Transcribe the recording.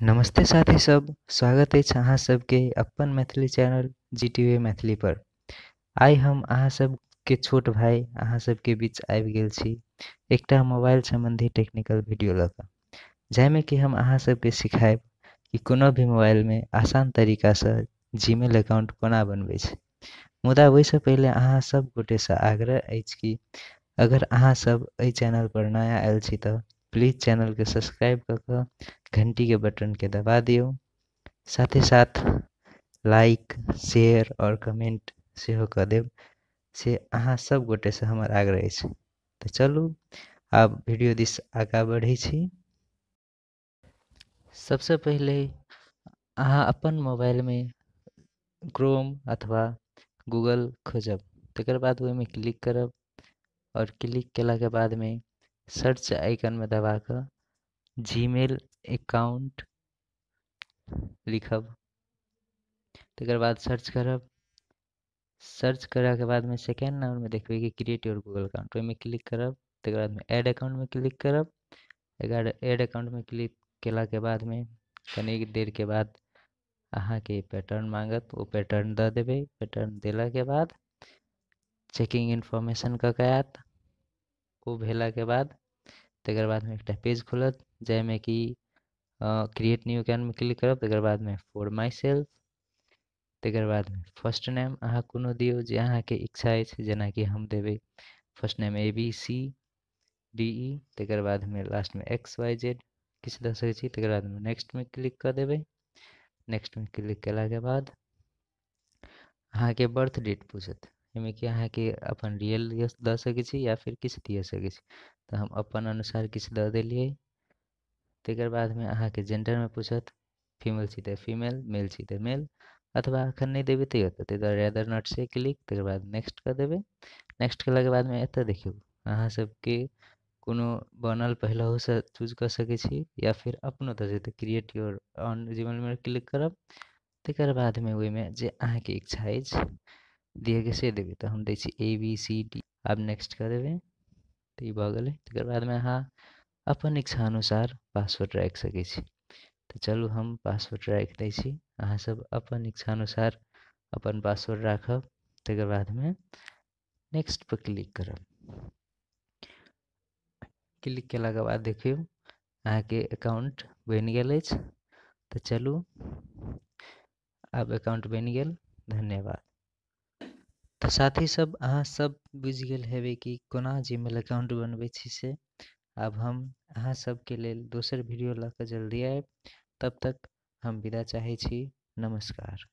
नमस्ते साथी सब, स्वागत अछि अहाँ सबके अपन मैथिली चैनल GTV मैथिली पर। आइ हम अहाँ सबके छोट भाई अहाँ सबके बीच आबि गेल छी एकटा मोबाइल संबंधी टेक्निकल वीडियो लऽ कऽ, जाहिमे कि हम अहाँ सबके सिखाएब कि कोनो भी मोबाइल में आसान तरीका से जीमेल अकाउंट कोना बनबै छै। मुदा ओहिसँ पहिले अहाँ सब गोटे से आग्रह अछि कि अगर अहाँ सब एहि चैनल पर नया आयल छी तऽ प्लीज चैनल के सब्सक्राइब कऽ कऽ घंटी के बटन के दबा दियौ। साथ ही साथ लाइक, शेयर और कमेंट सेहो कऽ देब, से अहाँ सब गोटे से हमर आग्रह अछि। तऽ चलू आब वीडियो दिस आगाँ बढ़ै छी। सबसे पहिले अहाँ अपन मोबाइल में क्रोम अथवा गूगल खोजब, तकर बाद ओहिमे क्लिक करब और क्लिक केला के बाद में सर्च आइकन में दबा कऽ जीमेल अकाउंट लिखब, तकर बाद सर्च करब। सर्च करा के बाद में सेकेंड नंबर में देखबै कि क्रिएट योर गूगल अकाउंट, ओहिमे क्लिक करब। तकर बाद में ऐड अकाउंट में क्लिक करब। ऐड अकाउंट में क्लिक केला के बाद में कनी देर के बाद अहाँ के पैटर्न मांगत, ओ पैटर्न दऽ देबै। पैटर्न देला के बाद चेकिंग इन्फॉर्मेशन कऽ के आयत, ओ भेला के बाद तकर बाद में एकटा पेज खुलत, जाहिमे कि क्रिएट न्यू अकाउंट में क्लिक करब। तकर बाद में फॉर माई सेल्फ, तकर बाद में फर्स्ट नेम अहाँ कोनो दियौ जे अहाँ के इच्छा अछि, जेना कि हम देबै फर्स्ट नेम ABCDE, तकर बाद में लास्ट में XYZ किछु दऽ सकै छी। तकर बाद में नेक्स्ट में क्लिक कऽ देबै। नेक्स्ट में क्लिक केला के बाद अहाँ के बर्थ डेट पूछत, एहिमे कि अहाँ के अपन रियल दऽ सकै छी या फिर किछु दिऽ सकै छी। तऽ हम अपन अनुसार किछु दऽ देलियै। तकर बाद में अहाँ के जेंडर में पूछत, फीमेल छी तऽ फीमेल, मेल छी तऽ मेल, अथवा अखन नहीं देबै तैयो तऽ ताहि दुआरे रेदर नॉट से क्लिक। तकर बाद नेक्स्ट कर देबै। नेक्स्ट केला के बाद में एतऽ देखियौ अहाँ सबके कोनो बनल पहिलहू से चूज कर सकै छी या फिर अपनो दऽ सकते। क्रिएट योर ऑन जीमेल में क्लिक करब। तकर बाद में ओहिमे जे अहाँ के इच्छा अछि दिए के से देबै, तऽ हम दै छी ABCD। आब नेक्स्ट कर देबै तऽ ई भऽ गेलै। तकर बाद में अहाँ अपन इच्छा अनुसार पासवर्ड राखि सकै छी। तऽ चलू हम पासवर्ड राखि दै छी, अहाँ सब अपन इच्छा अनुसार अपन पासवर्ड राखब। तकर बाद में नेक्स्ट पर क्लिक करब। क्लिक केला के बाद देखियौ अहाँ के अकाउंट बनि गेल अछि। तऽ चलू आब अकाउंट बनि गेल। धन्यवाद। तऽ साथी सब अहाँ सब बुझि गेल हेबै कि कोना जीमेल अकाउंट बनबै छी से। अब हम अहाँ सबके लेल दोसर वीडियो लऽ कऽ जल्दी आएब। तब तक हम विदा चाहै छी। नमस्कार।